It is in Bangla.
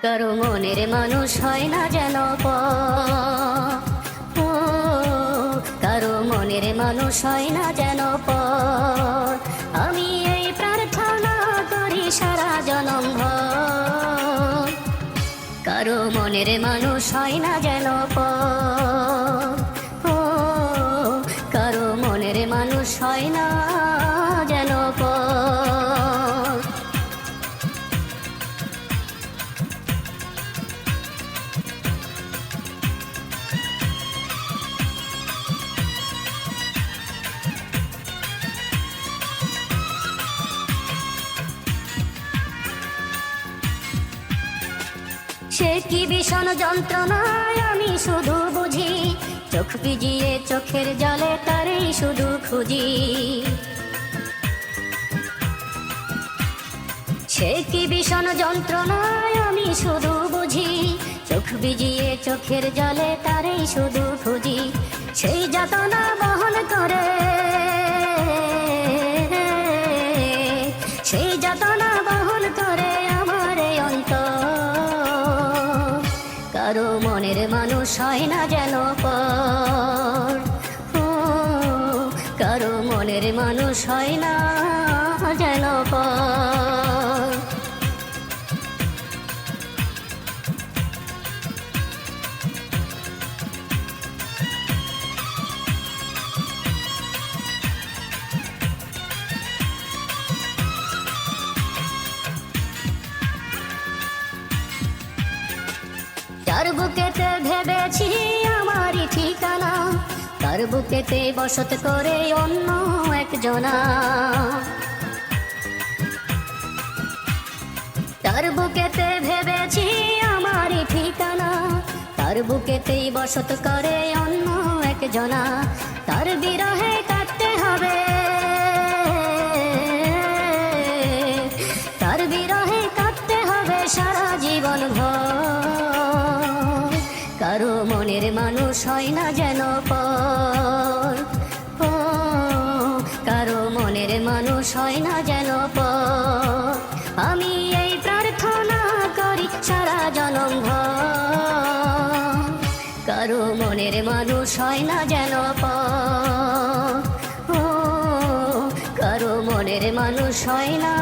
কারো মনের মানুষ হয় না যেন পর। ও, কারো মনের মানুষ হয় না যেন পর। আমি এই প্রার্থনা করি সারা জনম ভর। কারো মনের মানুষ হয় না যেন পর। ও, কারো মনের মানুষ হয় না যেন পর। সে কি ভীষণ যন্ত্রণায় আমি শুধু বুঝি, চোখ ভিজিয়ে চোখের জলে তারেই শুধু খুঁজি। সে কি ভীষণ যন্ত্রণায় আমি শুধু বুঝি, চোখ ভিজিয়ে চোখের জলে তারেই শুধু খুঁজি। সেই যাতনা বহন করে, সেই যাতনা বহন করে আমার এই অন্তর। কারো মনের মানুষ হয় না যেন পর। ও, কারো মনের মানুষ হয় না যেন পর। যার বুকেতে ভেবেছি আমারই ঠিকানা, তার বুকেতে বসত করে অন্য একজনা। তার বুকেতে ভেবেছি আমারই ঠিকানা, তার বুকেতেই বসত করে অন্য একজনা। তার বিরহে কাটতে হবে, তার বিরহে কাটতে হবে সারা জীবন ভর। কারো মনের মানুষ হয় না যেন পর। ও, কারো মনের মানুষ হয় না যেন পর। আমি এই প্রার্থনা করি সারা জনম ভর। কারো মনের মানুষ হয় না যেন পর। ও, কারো মনের মানুষ হয় না